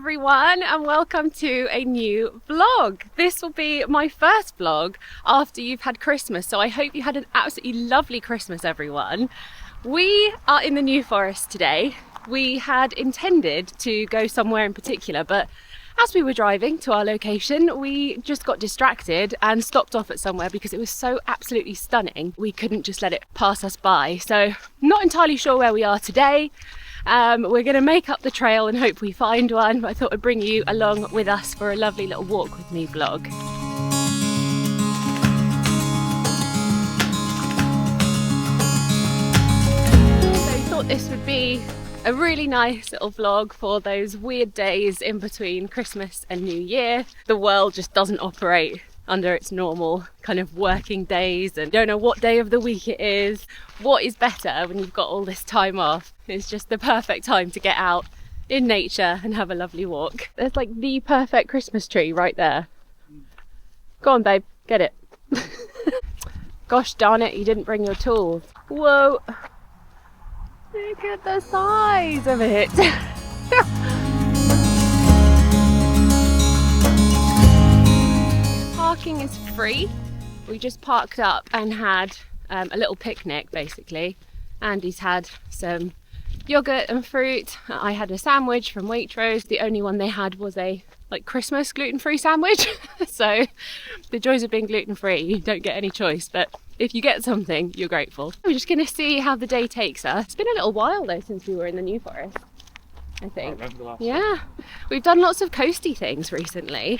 everyone, and welcome to a new vlog. This will be my first vlog after you've had Christmas, so I hope you had an absolutely lovely Christmas, everyone. We are in the New Forest today. We had intended to go somewhere in particular, but as we were driving to our location, we just got distracted and stopped off at somewhere because it was so absolutely stunning. We couldn't just let it pass us by. So not entirely sure where we are today. We're going to make up the trail and hope we find one, but I thought I'd bring you along with us for a lovely little walk with me vlog. So we thought this would be a really nice little vlog for those weird days in between Christmas and New Year. The world just doesn't operate under its normal kind of working days and don't know what day of the week it is. What is better when you've got all this time off? It's just the perfect time to get out in nature and have a lovely walk. There's like the perfect Christmas tree right there. Go on, babe, get it. Gosh darn it, you didn't bring your tools. Whoa. Look at the size of it. Parking is free. We just parked up and had a little picnic basically. Andy's had some yogurt and fruit. I had a sandwich from Waitrose. The only one they had was a Christmas gluten-free sandwich. So the joys of being gluten-free, you don't get any choice, but if you get something, you're grateful. We're just going to see how the day takes us. It's been a little while though since we were in the New Forest, I think. Yeah, we've done lots of coasty things recently,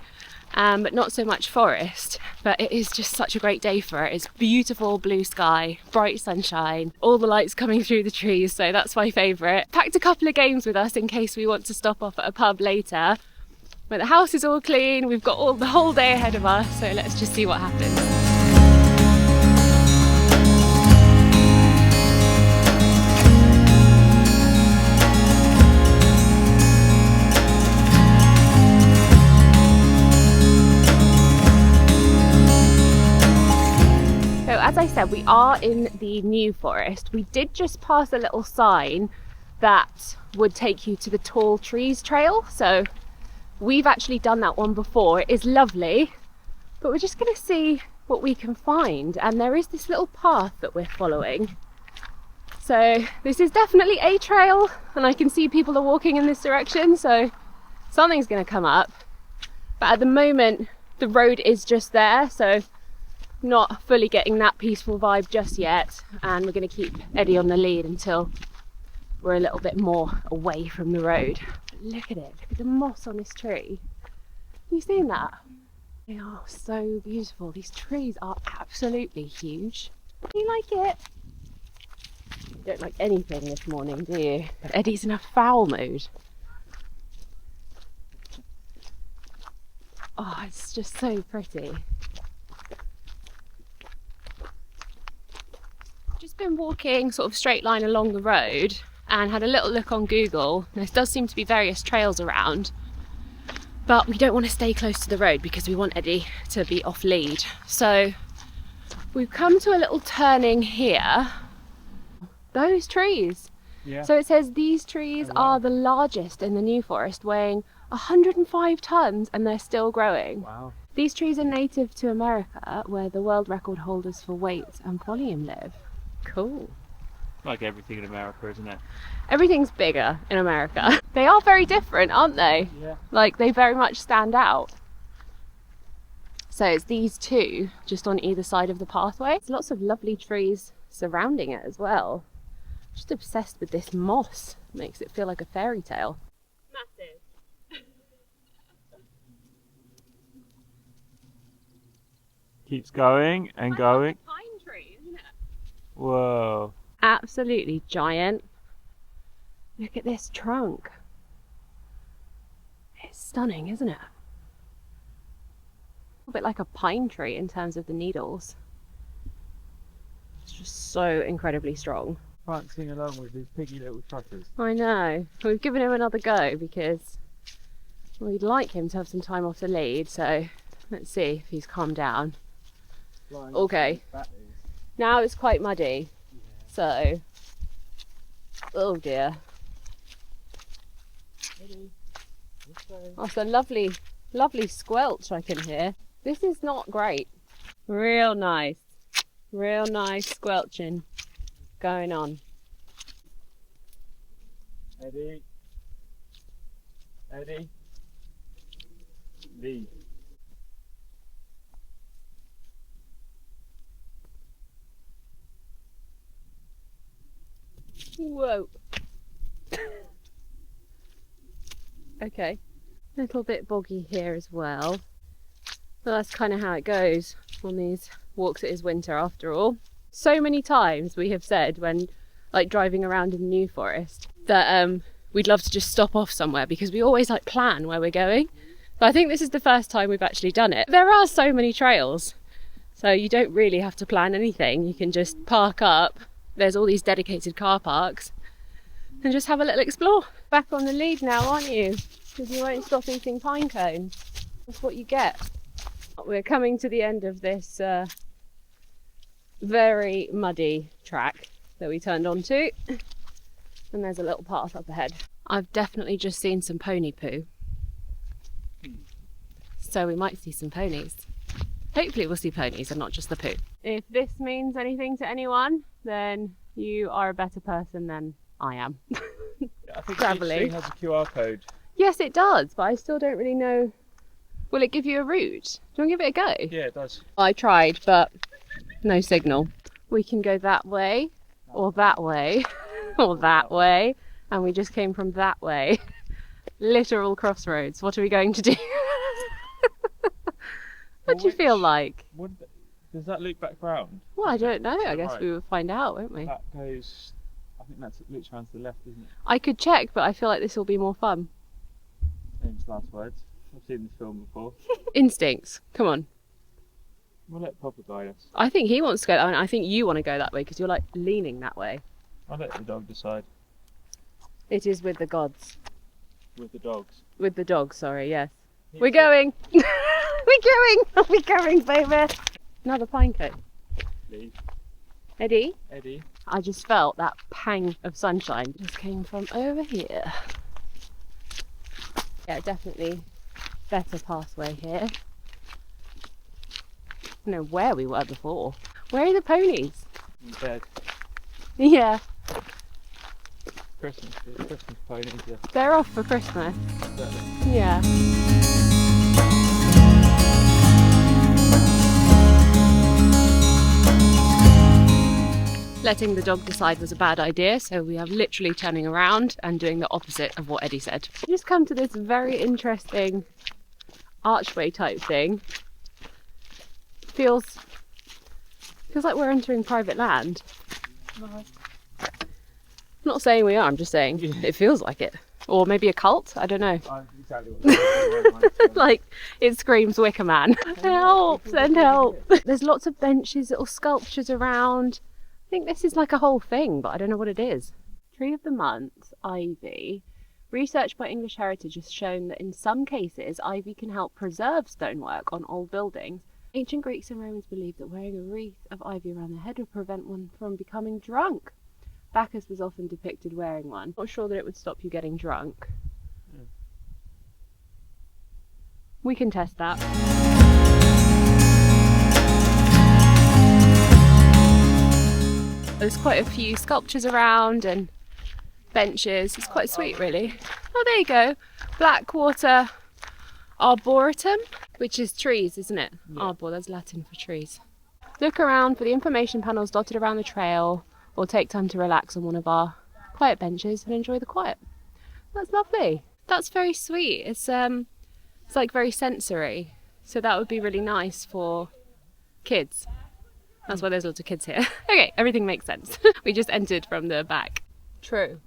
but not so much forest. But it is just such a great day for it. It's beautiful blue sky, bright sunshine, all the lights coming through the trees, so that's my favourite. Packed a couple of games with us in case we want to stop off at a pub later. But the house is all clean, we've got the whole day ahead of us, so let's just see what happens. As I said, we are in the New Forest. We did just pass a little sign that would take you to the Tall Trees Trail. So we've actually done that one before. It is lovely, but we're just going to see what we can find. And there is this little path that we're following. So this is definitely a trail, and I can see people are walking in this direction. So something's going to come up. But at the moment, the road is just there. So not fully getting that peaceful vibe just yet, and we're going to keep Eddie on the lead until we're a little bit more away from the road. But look at it, look at the moss on this tree. Have you seen that? They are so beautiful. These trees are absolutely huge. Do you like it? You don't like anything this morning, do you? Eddie's in a foul mood. Oh, it's just so pretty. Just been walking sort of straight line along the road and had a little look on Google. There does seem to be various trails around, but we don't want to stay close to the road because we want Eddie to be off lead. So we've come to a little turning here. Those trees. Yeah. So it says these trees are the largest in the New Forest, weighing 105 tons, and they're still growing. Wow. These trees are native to America, where the world record holders for weight and volume live. Cool. Like everything in America, isn't it? Everything's bigger in America. They are very different, aren't they? Yeah. Like, they very much stand out. So it's these two just on either side of the pathway. There's lots of lovely trees surrounding it as well. Just obsessed with this moss. Makes it feel like a fairy tale. Massive. Keeps going and going. Whoa. Absolutely giant. Look at this trunk. It's stunning, isn't it? A bit like a pine tree in terms of the needles. It's just so incredibly strong. Prancing along with these piggy little truckers. I know. We've given him another go because we'd like him to have some time off the lead, so let's see if he's calmed down. Okay. Now it's quite muddy, so, oh dear. Oh, it's a lovely, lovely squelch I can hear. This is not great. Real nice squelching going on. Eddie. Eddie. Leave. Whoa. Okay. A little bit boggy here as well. But that's kind of how it goes on these walks. It is winter after all. So many times we have said when like driving around in the New Forest that we'd love to just stop off somewhere because we always like plan where we're going. But I think this is the first time we've actually done it. There are so many trails, so you don't really have to plan anything. You can just park up. There's all these dedicated car parks and just have a little explore. Back on the lead now, aren't you? Because you won't stop eating pine cones. That's what you get. We're coming to the end of this very muddy track that we turned onto, and there's a little path up ahead. I've definitely just seen some pony poo, so we might see some ponies. Hopefully we'll see ponies and not just the poo. If this means anything to anyone, then you are a better person than I am. I think Travelling. each thing has a QR code. Yes, it does, but I still don't really know. Will it give you a route? Do you want to give it a go? Yeah, it does. I tried, but no signal. We can go that way, or that way, or that way, and we just came from that way. Literal crossroads. What are we going to do? What do you feel like? Does that loop back round? Well, I don't know. I guess Right. we will find out, won't we? That goes. I think that loops round to the left, isn't it? I could check, but I feel like this will be more fun. Famous last words. I've seen this film before. Instincts. Come on. We'll let Papa guide us. I think he wants to go that way, and I think you want to go that way because you're like leaning that way. I'll let the dog decide. It is with the gods. With the dogs. With the dog, sorry, yes. We're going! We're going, baby! Another pine cone. Leave. Eddie? Eddie. I just felt that pang of sunshine just came from over here. Yeah, definitely better pathway here. I don't know where we were before. Where are the ponies? In bed. Yeah, Christmas ponies. Yeah. they're off for Christmas. Exactly. Yeah. Letting the dog decide was a bad idea, so we are literally turning around and doing the opposite of what Eddie said. We just come to this very interesting archway type thing. Feels like we're entering private land. I'm not saying we are, I'm just saying it feels like it. Or maybe a cult, I don't know. Exactly what Like, it screams Wicker Man. Help, send help. There's lots of benches, little sculptures around. I think this is like a whole thing, but I don't know what it is. Tree of the month, ivy. Research by English Heritage has shown that in some cases, ivy can help preserve stonework on old buildings. Ancient Greeks and Romans believed that wearing a wreath of ivy around the head would prevent one from becoming drunk. Bacchus was often depicted wearing one. Not sure that it would stop you getting drunk. We can test that. There's quite a few sculptures around and benches. It's quite sweet, really. Oh, there you go. Blackwater Arboretum, which is trees, isn't it? Yeah. Arbor, that's Latin for trees. Look around for the information panels dotted around the trail, or take time to relax on one of our quiet benches and enjoy the quiet. That's lovely. That's very sweet. It's like very sensory, so that would be really nice for kids. That's why there's lots of kids here. Okay, everything makes sense. We just entered from the back. True.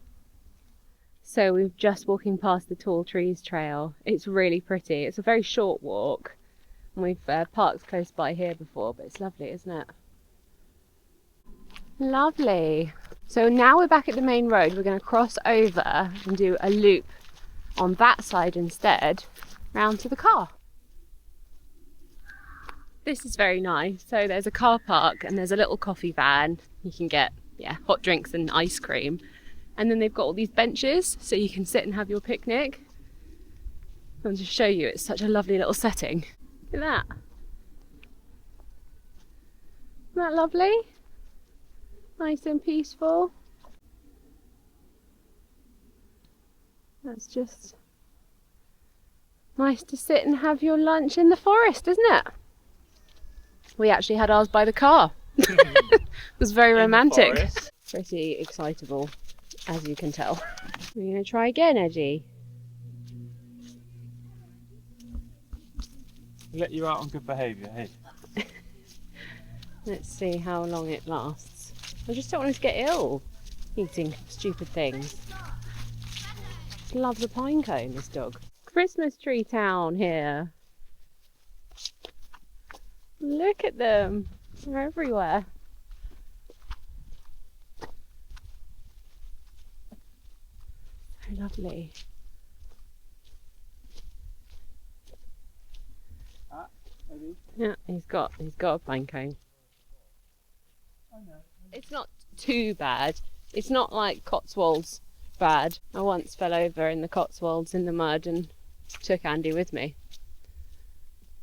So we're just walking past the Tall Trees Trail. It's really pretty. It's a very short walk. And we've parked close by here before, but it's lovely, isn't it? Lovely. So now we're back at the main road. We're going to cross over and do a loop on that side instead, round to the car. This is very nice. So there's a car park and there's a little coffee van. You can get, hot drinks and ice cream. And then they've got all these benches so you can sit and have your picnic. I'll just show you, it's such a lovely little setting. Look at that. Isn't that lovely? Nice and peaceful. That's just nice to sit and have your lunch in the forest, isn't it? We actually had ours by the car. It was very romantic. Pretty excitable, as you can tell. We're going to try again, Eddie. Let you out on good behaviour, hey? Let's see how long it lasts. I just don't want us to get ill eating stupid things. Love the pine cone, this dog. Christmas tree town here. Look at them. They're everywhere. So lovely. Yeah, he's got a pine cone. It's not too bad. It's not like Cotswolds bad. I once fell over in the Cotswolds in the mud and took Andy with me.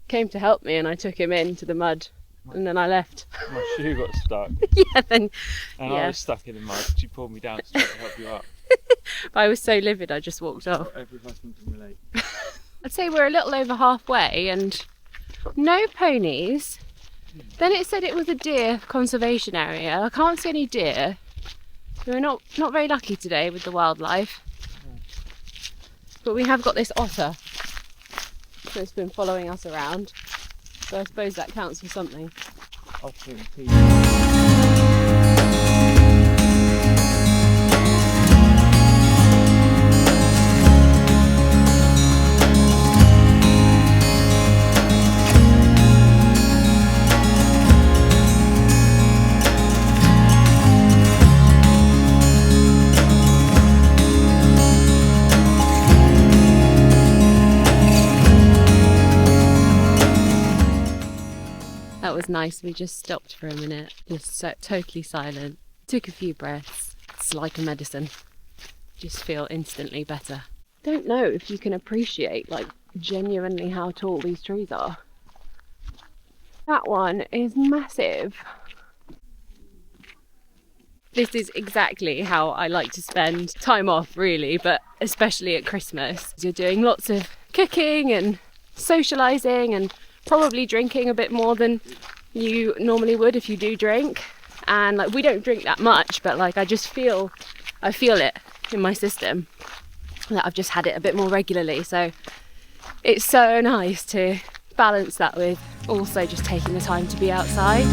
Came to help me and I took him into the mud and then I left. My shoe got stuck. Yeah, then. And I was stuck in the mud. She pulled me down to try to help you up. But I was so livid I just walked off. Every husband can relate. I'd say we're a little over halfway and no ponies. Then it said it was a deer conservation area. I can't see any deer. We're not very lucky today with the wildlife. But we have got this otter that's been following us around. So I suppose that counts for something. That was nice. We just stopped for a minute, just totally silent. Took a few breaths. It's like a medicine. Just feel instantly better. Don't know if you can appreciate like genuinely how tall these trees are. That one is massive. This is exactly how I like to spend time off really, but especially at Christmas. You're doing lots of cooking and socialising and probably drinking a bit more than you normally would if you do drink. And like we don't drink that much, but like I feel it in my system that I've just had it a bit more regularly. So it's so nice to balance that with also just taking the time to be outside.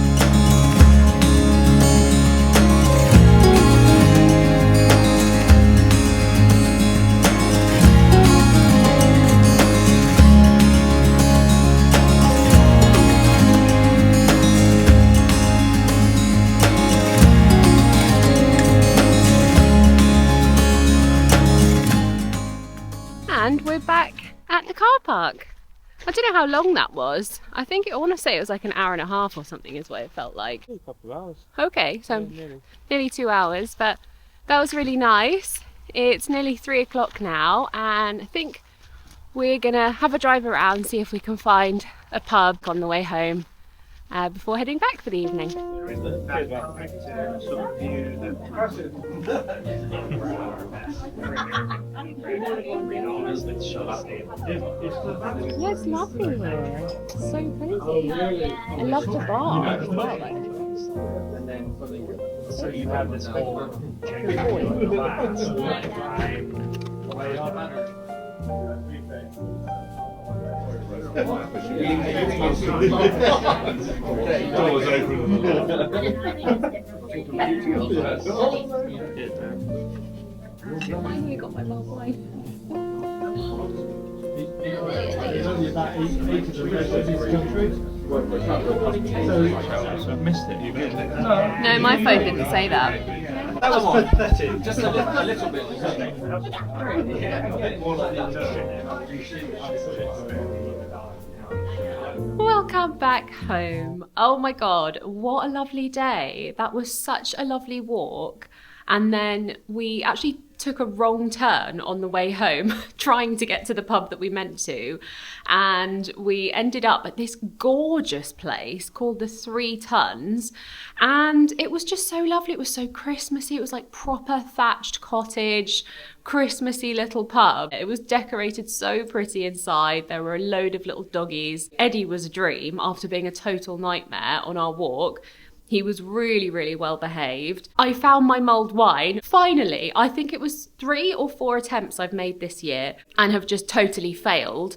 And we're back at the car park. I don't know how long that was. I want to say it was like an hour and a half or something is what it felt like. A couple of hours. Okay, so Yeah, nearly 2 hours, but that was really nice. It's nearly 3 o'clock now and I think we're gonna have a drive around, see if we can find a pub on the way home before heading back for the evening. Yeah, it's lovely here. It's so pretty. I love the bar as well. So you have this whole Doors open. Finally got my last life. There's only about 8 of the residents in this country. So I missed it. You missed it. No, my phone didn't say that. That was pathetic. just a little bit. Welcome back home. Oh my god, what a lovely day. That was such a lovely walk. And then we actually took a wrong turn on the way home, trying to get to the pub that we meant to. And we ended up at this gorgeous place called the 3 Tons. And it was just so lovely. It was so Christmassy. It was like proper thatched cottage, Christmassy little pub. It was decorated so pretty inside. There were a load of little doggies. Eddie was a dream after being a total nightmare on our walk. He was really, really well behaved. I found my mulled wine. Finally, I think it was 3 or 4 attempts I've made this year and have just totally failed.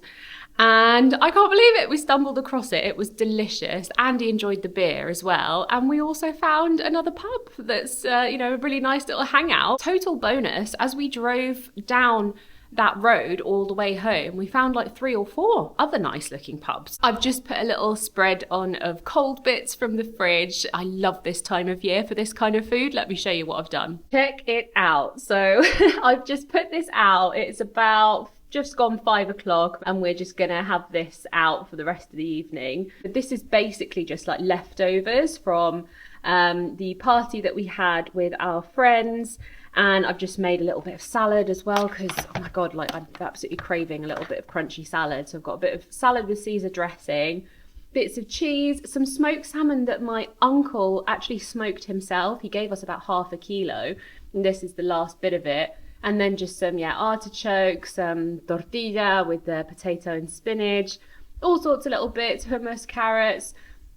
And I can't believe it. We stumbled across it. It was delicious. Andy enjoyed the beer as well. And we also found another pub that's, a really nice little hangout. Total bonus, as we drove down that road all the way home, we found like 3 or 4 other nice looking pubs. I've just put a little spread on of cold bits from the fridge. I love this time of year for this kind of food. Let me show you what I've done. Check it out. So I've just put this out. It's about just gone 5 o'clock and we're just gonna have this out for the rest of the evening. This is basically just like leftovers from the party that we had with our friends. And I've just made a little bit of salad as well because, oh my God, like I'm absolutely craving a little bit of crunchy salad. So I've got a bit of salad with Caesar dressing, bits of cheese, some smoked salmon that my uncle actually smoked himself. He gave us about half a kilo, and this is the last bit of it. And then just some, artichokes, some tortilla with the potato and spinach, all sorts of little bits, hummus, carrots,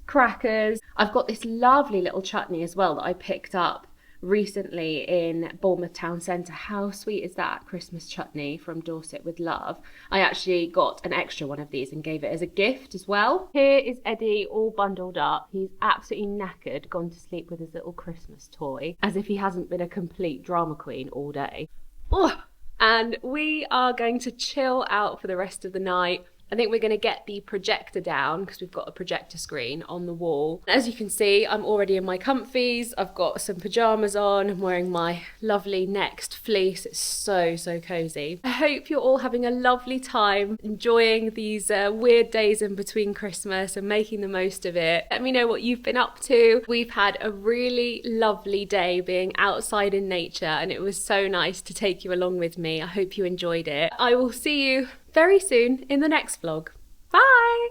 crackers. I've got this lovely little chutney as well that I picked up recently in Bournemouth Town Centre. How sweet is that? Christmas chutney from Dorset with love. I actually got an extra one of these and gave it as a gift as well. Here is Eddie all bundled up. He's absolutely knackered, gone to sleep with his little Christmas toy, as if he hasn't been a complete drama queen all day. Oh, and we are going to chill out for the rest of the night. I think we're going to get the projector down because we've got a projector screen on the wall. As you can see, I'm already in my comfies. I've got some pajamas on. I'm wearing my lovely Next fleece. It's so, so cozy. I hope you're all having a lovely time enjoying these weird days in between Christmas and making the most of it. Let me know what you've been up to. We've had a really lovely day being outside in nature and it was so nice to take you along with me. I hope you enjoyed it. I will see you very soon in the next vlog. Bye!